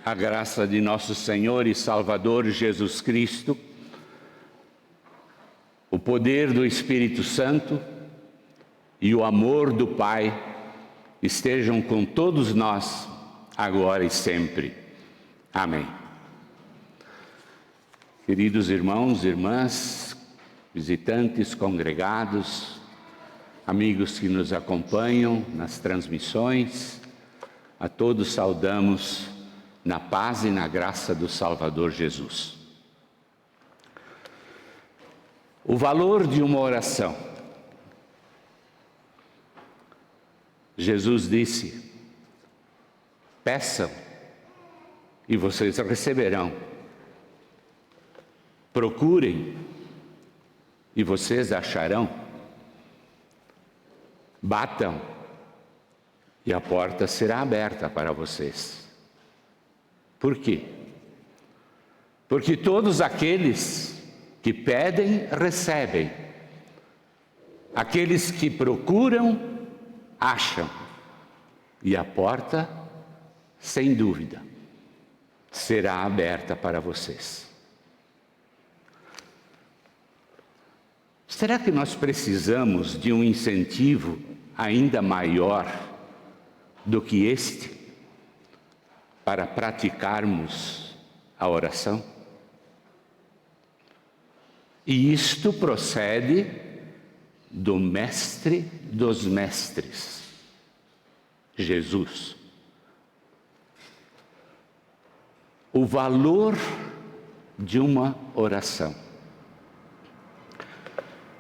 a graça de nosso Senhor e Salvador Jesus Cristo, o poder do Espírito Santo e o amor do Pai estejam com todos nós, agora e sempre. Amém. Queridos irmãos e irmãs, visitantes, congregados, amigos que nos acompanham nas transmissões, a todos saudamos na paz e na graça do Salvador Jesus. O valor de uma oração. Jesus disse: peçam e vocês receberão. Procurem e vocês acharão. Batam e a porta será aberta para vocês. Por quê? Porque todos aqueles que pedem, recebem. Aqueles que procuram, acham. E a porta, sem dúvida, será aberta para vocês. Será que nós precisamos de um incentivo ainda maior do que este para praticarmos a oração? E isto procede do Mestre dos Mestres, Jesus. O valor de uma oração.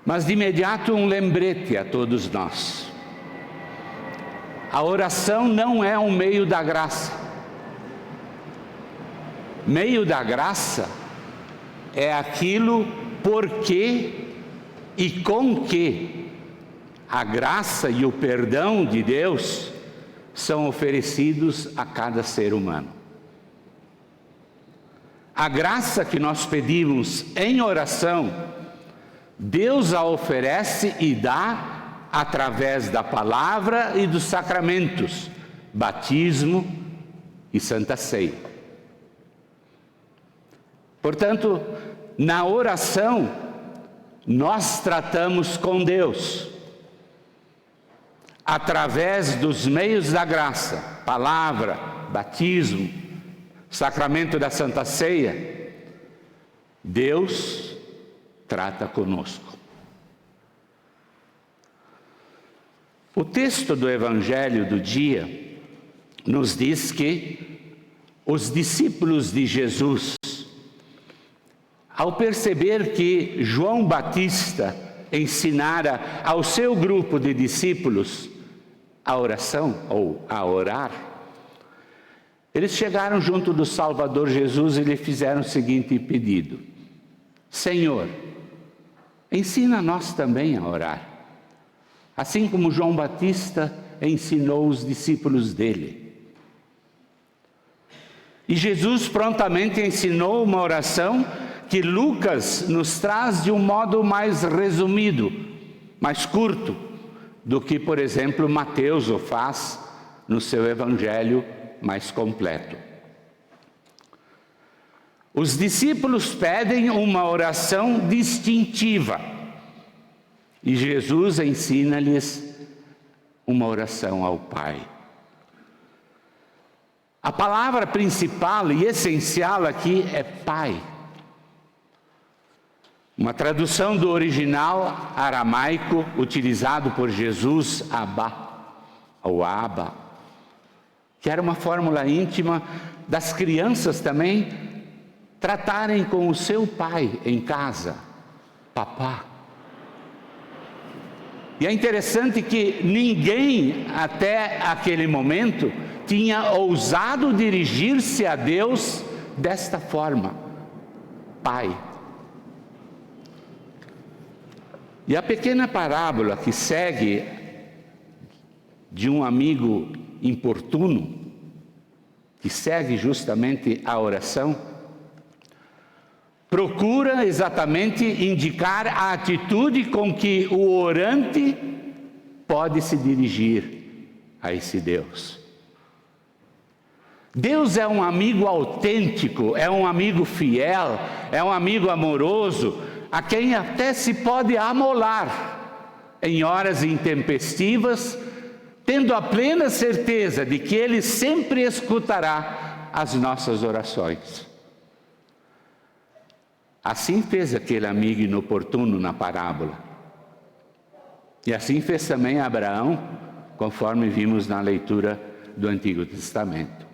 Mas de imediato um lembrete a todos nós. A oração não é um meio da graça. Meio da graça é aquilo por que e com que a graça e o perdão de Deus são oferecidos a cada ser humano. A graça que nós pedimos em oração, Deus a oferece e dá através da palavra e dos sacramentos, batismo e santa ceia. Portanto, na oração, nós tratamos com Deus, através dos meios da graça, palavra, batismo, sacramento da santa ceia. Deus trata conosco. O texto do Evangelho do dia nos diz que os discípulos de Jesus, ao perceber que João Batista ensinara ao seu grupo de discípulos a oração ou a orar, eles chegaram junto do Salvador Jesus e lhe fizeram o seguinte pedido: Senhor, ensina nós também a orar, assim como João Batista ensinou os discípulos dele. E Jesus prontamente ensinou uma oração que Lucas nos traz de um modo mais resumido, mais curto, do que, por exemplo, Mateus o faz no seu evangelho mais completo. Os discípulos pedem uma oração distintiva e Jesus ensina-lhes uma oração ao Pai. A palavra principal e essencial aqui é Pai. Uma tradução do original aramaico utilizado por Jesus, Abba, ou Abba, que era uma fórmula íntima das crianças também tratarem com o seu pai em casa, papá. E é interessante que ninguém até aquele momento tinha ousado dirigir-se a Deus desta forma, Pai. E a pequena parábola que segue de um amigo importuno, que segue justamente a oração, procura exatamente indicar a atitude com que o orante pode se dirigir a esse Deus. Deus é um amigo autêntico, é um amigo fiel, é um amigo amoroso, a quem até se pode amolar em horas intempestivas, tendo a plena certeza de que Ele sempre escutará as nossas orações. Assim fez aquele amigo inoportuno na parábola. E assim fez também Abraão, conforme vimos na leitura do Antigo Testamento.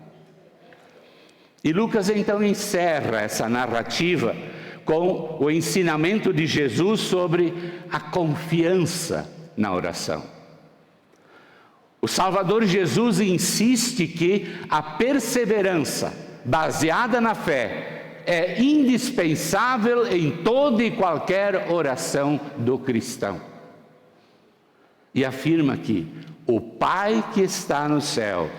E Lucas então encerra essa narrativa com o ensinamento de Jesus sobre a confiança na oração. O Salvador Jesus insiste que a perseverança baseada na fé é indispensável em toda e qualquer oração do cristão. E afirma que o Pai que está no céu,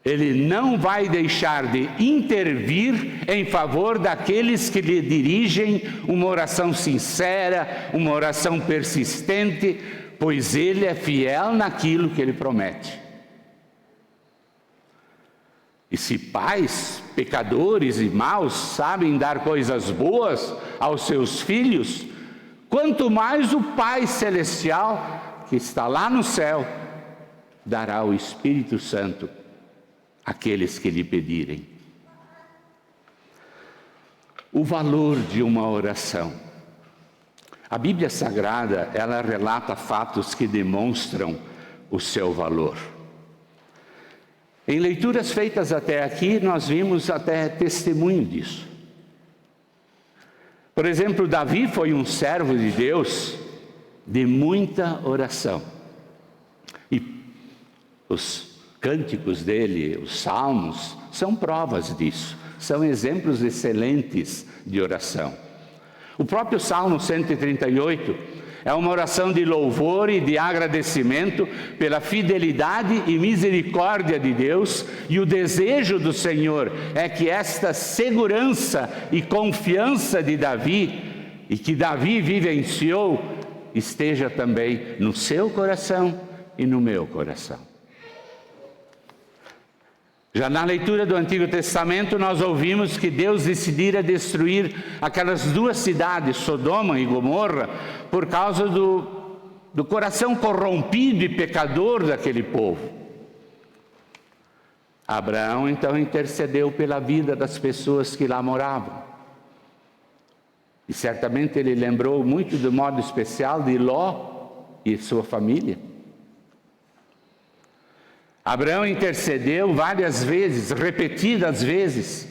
Ele não vai deixar de intervir em favor daqueles que lhe dirigem uma oração sincera, uma oração persistente, pois Ele é fiel naquilo que Ele promete. E se pais, pecadores e maus sabem dar coisas boas aos seus filhos, quanto mais o Pai Celestial, que está lá no céu, dará o Espírito Santo àqueles que lhe pedirem. O valor de uma oração. A Bíblia Sagrada, ela relata fatos que demonstram o seu valor. Em leituras feitas até aqui, nós vimos até testemunho disso. Por exemplo, Davi foi um servo de Deus de muita oração. E os cânticos dele, os salmos, são provas disso. São exemplos excelentes de oração. O próprio Salmo 138 é uma oração de louvor e de agradecimento pela fidelidade e misericórdia de Deus, e o desejo do Senhor é que esta segurança e confiança de Davi, e que Davi vivenciou, esteja também no seu coração e no meu coração. Já na leitura do Antigo Testamento, nós ouvimos que Deus decidira destruir aquelas duas cidades, Sodoma e Gomorra, por causa do coração corrompido e pecador daquele povo. Abraão então intercedeu pela vida das pessoas que lá moravam. E certamente ele lembrou muito de modo especial de Ló e sua família. Abraão intercedeu várias vezes, repetidas vezes,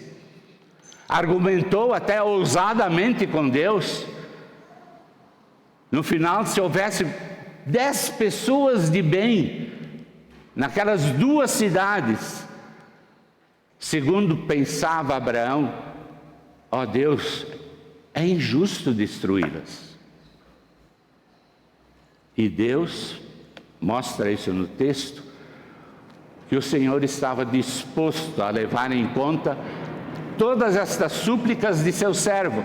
argumentou até ousadamente com Deus. No final, se houvesse 10 pessoas de bem naquelas duas cidades, segundo pensava Abraão, ó Deus, é injusto destruí-las. E Deus mostra isso no texto, que o Senhor estava disposto a levar em conta todas estas súplicas de seu servo.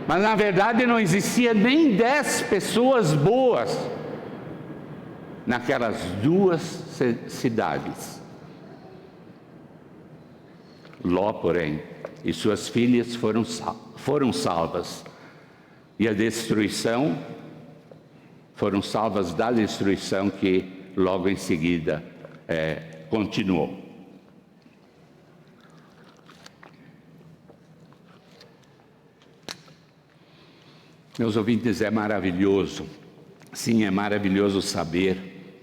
Mas na verdade não existia nem 10 pessoas boas naquelas duas cidades. Ló, porém, e suas filhas foram salvas. E a destruição, foram salvas da destruição que logo em seguida continuou. Meus ouvintes, é maravilhoso, sim, é maravilhoso saber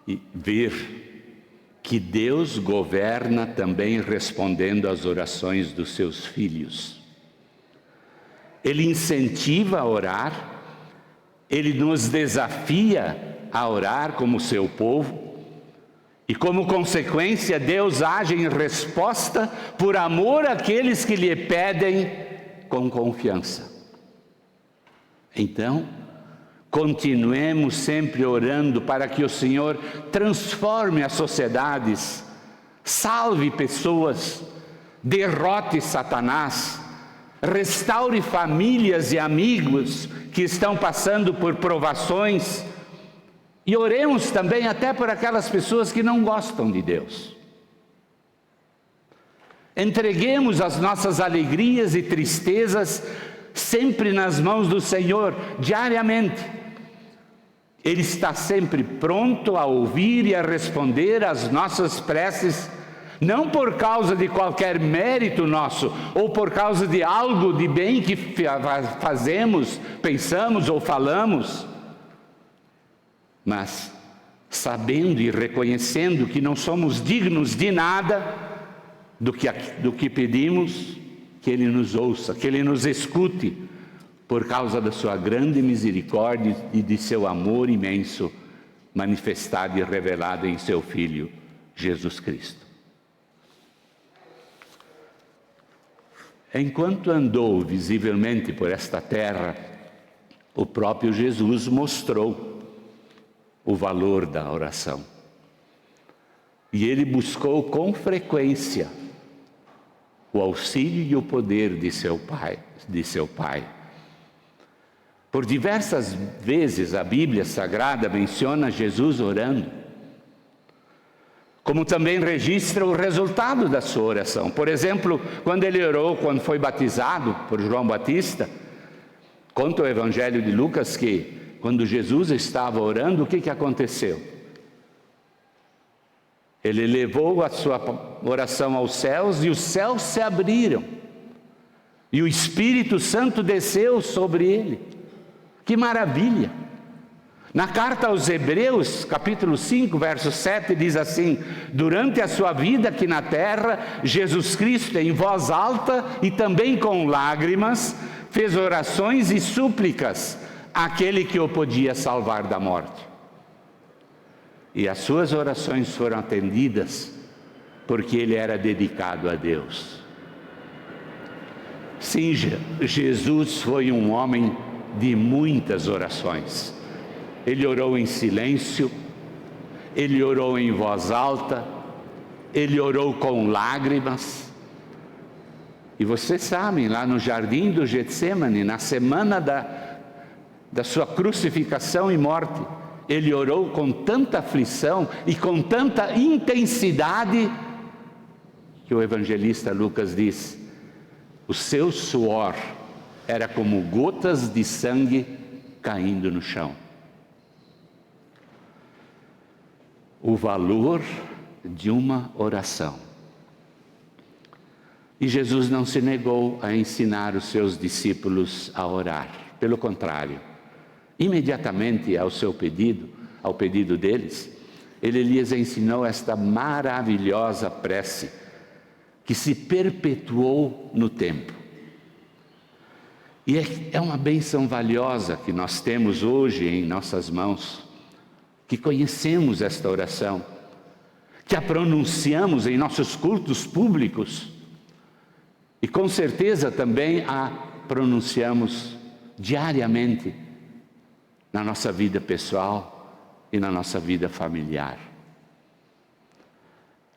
e ver que Deus governa também respondendo às orações dos seus filhos. Ele incentiva a orar, Ele nos desafia a orar como seu povo, e como consequência Deus age em resposta por amor àqueles que lhe pedem com confiança. Então, continuemos sempre orando para que o Senhor transforme as sociedades, salve pessoas, derrote Satanás, restaure famílias e amigos que estão passando por provações, e oremos também até por aquelas pessoas que não gostam de Deus. Entreguemos as nossas alegrias e tristezas sempre nas mãos do Senhor, diariamente. Ele está sempre pronto a ouvir e a responder às nossas preces, não por causa de qualquer mérito nosso, ou por causa de algo de bem que fazemos, pensamos ou falamos, mas sabendo e reconhecendo que não somos dignos de nada do que pedimos, que Ele nos ouça, que Ele nos escute, por causa da sua grande misericórdia e de seu amor imenso, manifestado e revelado em seu Filho, Jesus Cristo. Enquanto andou visivelmente por esta terra, o próprio Jesus mostrou o valor da oração. E Ele buscou com frequência o auxílio e o poder de seu Pai. Por diversas vezes a Bíblia Sagrada menciona Jesus orando, como também registra o resultado da sua oração. Por exemplo, quando ele orou, quando foi batizado por João Batista, conta o Evangelho de Lucas que, quando Jesus estava orando, o que aconteceu? Ele levou a sua oração aos céus e os céus se abriram. E o Espírito Santo desceu sobre ele. Que maravilha! Na carta aos Hebreus, capítulo 5, verso 7, diz assim: durante a sua vida aqui na terra, Jesus Cristo, em voz alta e também com lágrimas, fez orações e súplicas àquele que o podia salvar da morte. E as suas orações foram atendidas, porque ele era dedicado a Deus. Sim, Jesus foi um homem de muitas orações. Ele orou em silêncio, ele orou em voz alta, ele orou com lágrimas. E vocês sabem, lá no jardim do Getsêmani, na semana da sua crucificação e morte, ele orou com tanta aflição e com tanta intensidade, que o evangelista Lucas diz: o seu suor era como gotas de sangue caindo no chão. O valor de uma oração. E Jesus não se negou a ensinar os seus discípulos a orar. Pelo contrário, imediatamente ao pedido deles, ele lhes ensinou esta maravilhosa prece que se perpetuou no tempo. E é uma bênção valiosa que nós temos hoje em nossas mãos, que conhecemos esta oração, que a pronunciamos em nossos cultos públicos e com certeza também a pronunciamos diariamente na nossa vida pessoal e na nossa vida familiar.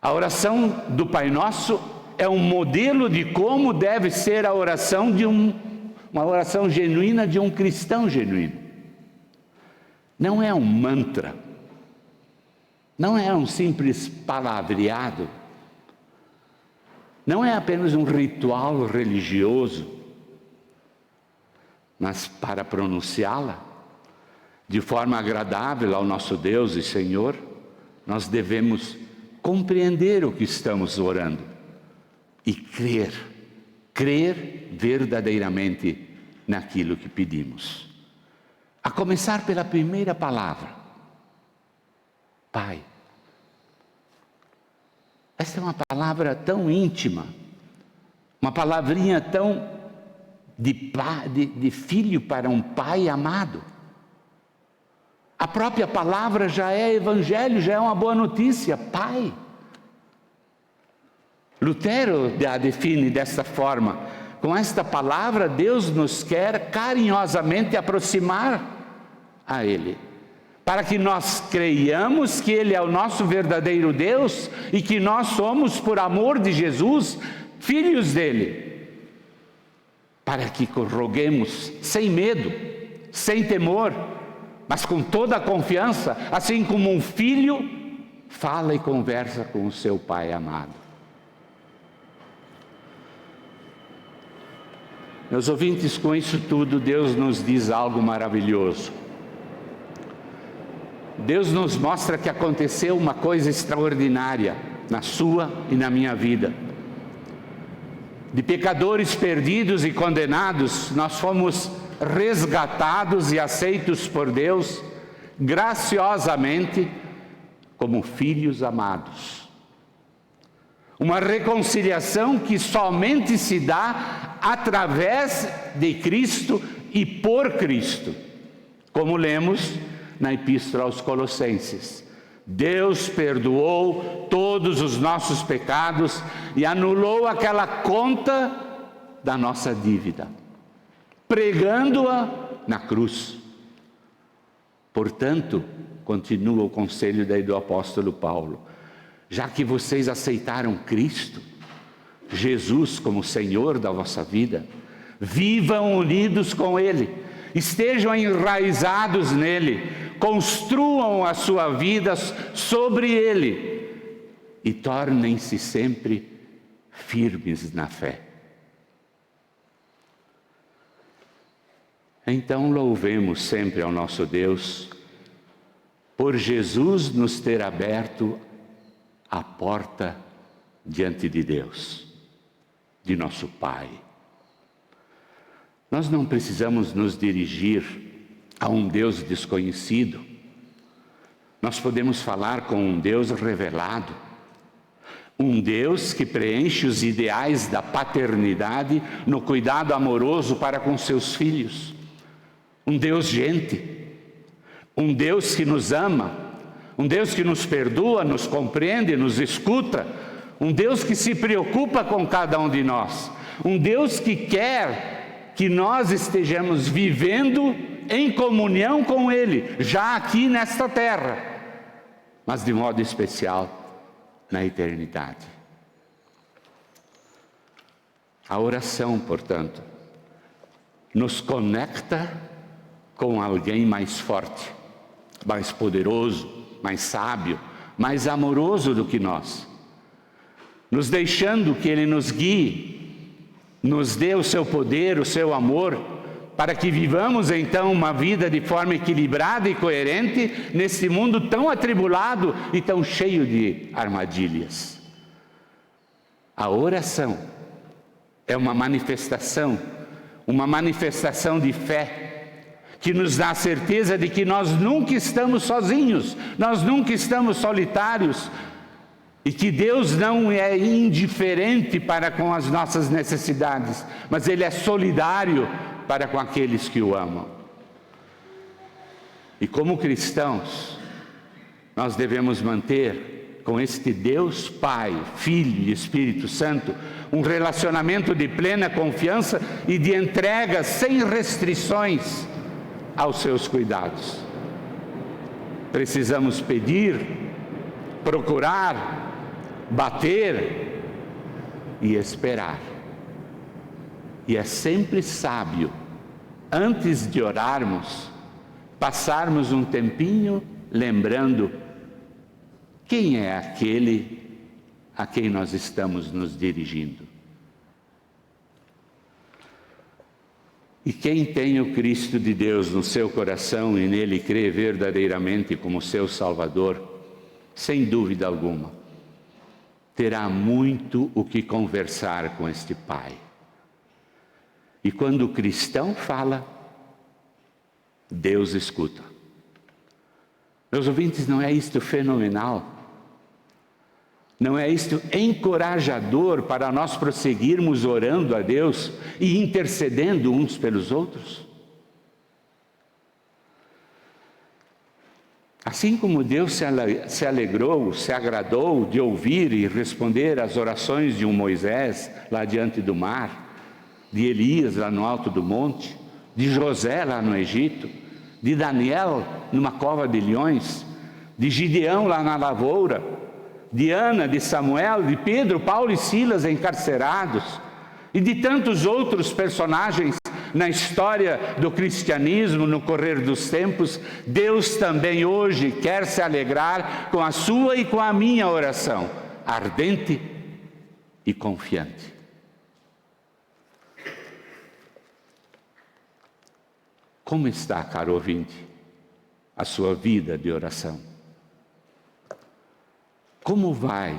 A oração do Pai Nosso é um modelo de como deve ser a oração uma oração genuína de um cristão genuíno. Não é um mantra, não é um simples palavreado, não é apenas um ritual religioso, mas para pronunciá-la de forma agradável ao nosso Deus e Senhor, nós devemos compreender o que estamos orando e crer verdadeiramente naquilo que pedimos. A começar pela primeira palavra, Pai. Esta é uma palavra tão íntima, uma palavrinha tão de filho para um pai amado. A própria palavra já é evangelho, já é uma boa notícia, Pai. Lutero a define desta forma: com esta palavra Deus nos quer carinhosamente aproximar a Ele, para que nós creiamos que Ele é o nosso verdadeiro Deus e que nós somos, por amor de Jesus, filhos dEle, para que roguemos sem medo, sem temor, mas com toda a confiança, assim como um filho fala e conversa com o seu pai amado. Meus ouvintes, com isso tudo, Deus nos diz algo maravilhoso. Deus nos mostra que aconteceu uma coisa extraordinária na sua e na minha vida. De pecadores perdidos e condenados, nós fomos resgatados e aceitos por Deus, graciosamente, como filhos amados. Uma reconciliação que somente se dá através de Cristo e por Cristo, como lemos na Epístola aos Colossenses. Deus perdoou todos os nossos pecados e anulou aquela conta da nossa dívida, pregando-a na cruz. Portanto, continua o conselho daí do apóstolo Paulo, já que vocês aceitaram Cristo, Jesus como Senhor da vossa vida, vivam unidos com Ele, estejam enraizados nele, construam a sua vida sobre Ele e tornem-se sempre firmes na fé. Então louvemos sempre ao nosso Deus por Jesus nos ter aberto a porta diante de Deus, de nosso Pai. Nós não precisamos nos dirigir a um Deus desconhecido. Nós podemos falar com um Deus revelado, um Deus que preenche os ideais da paternidade no cuidado amoroso para com seus filhos. Um Deus gente, um Deus que nos ama, um Deus que nos perdoa, nos compreende, nos escuta, um Deus que se preocupa com cada um de nós, um Deus que quer que nós estejamos vivendo em comunhão com Ele, já aqui nesta terra, mas de modo especial na eternidade. A oração, portanto, nos conecta com alguém mais forte, mais poderoso, mais sábio, mais amoroso do que nós, nos deixando que Ele nos guie, nos dê o seu poder, o seu amor, para que vivamos então uma vida de forma equilibrada e coerente nesse mundo tão atribulado e tão cheio de armadilhas. A oração é uma manifestação de fé, que nos dá a certeza de que nós nunca estamos sozinhos, nós nunca estamos solitários, e que Deus não é indiferente para com as nossas necessidades, mas Ele é solidário para com aqueles que o amam. E como cristãos, nós devemos manter com este Deus Pai, Filho e Espírito Santo um relacionamento de plena confiança e de entrega sem restrições aos seus cuidados. Precisamos pedir, procurar, bater e esperar. E é sempre sábio, antes de orarmos, passarmos um tempinho lembrando quem é aquele a quem nós estamos nos dirigindo. E quem tem o Cristo de Deus no seu coração e nele crê verdadeiramente como seu Salvador, sem dúvida alguma, terá muito o que conversar com este Pai. E quando o cristão fala, Deus escuta. Meus ouvintes, não é isto fenomenal? Não é isto encorajador para nós prosseguirmos orando a Deus e intercedendo uns pelos outros? Assim como Deus se alegrou, se agradou de ouvir e responder às orações de um Moisés lá diante do mar, de Elias lá no alto do monte, de José lá no Egito, de Daniel numa cova de leões, de Gideão lá na lavoura, de Ana, de Samuel, de Pedro, Paulo e Silas encarcerados, e de tantos outros personagens na história do cristianismo, no correr dos tempos. Deus também hoje quer se alegrar com a sua e com a minha oração, ardente e confiante. Como está, caro ouvinte, a sua vida de oração? Como vai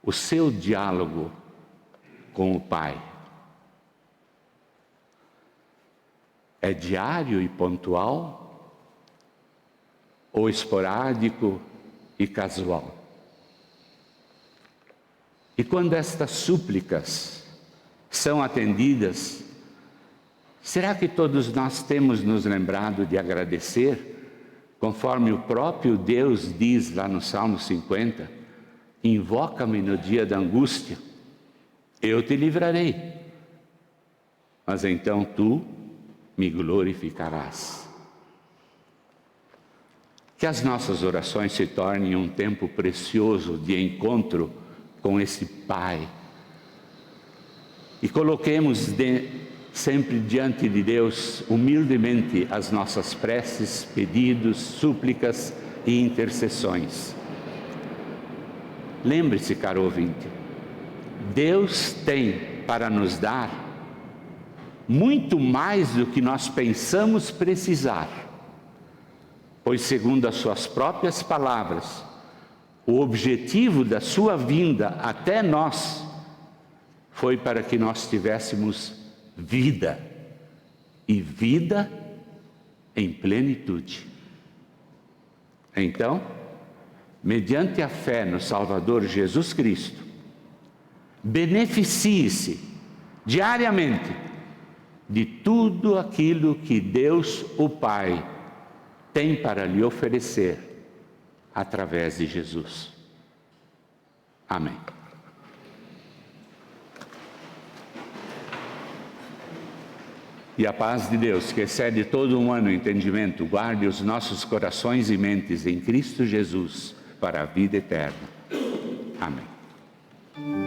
o seu diálogo com o Pai? É diário e pontual? Ou esporádico e casual? E quando estas súplicas são atendidas, será que todos nós temos nos lembrado de agradecer, conforme o próprio Deus diz lá no Salmo 50, invoca-me no dia da angústia, eu te livrarei, mas então tu me glorificarás. Que as nossas orações se tornem um tempo precioso de encontro com esse Pai. E coloquemos sempre diante de Deus, humildemente, as nossas preces, pedidos, súplicas e intercessões. Lembre-se, caro ouvinte, Deus tem para nos dar muito mais do que nós pensamos precisar, pois, segundo as suas próprias palavras, o objetivo da sua vinda até nós foi para que nós tivéssemos vida, e vida em plenitude. Então, mediante a fé no Salvador Jesus Cristo, beneficie-se diariamente de tudo aquilo que Deus, o Pai, tem para lhe oferecer através de Jesus. Amém. E a paz de Deus, que excede todo humano entendimento, guarde os nossos corações e mentes em Cristo Jesus para a vida eterna. Amém.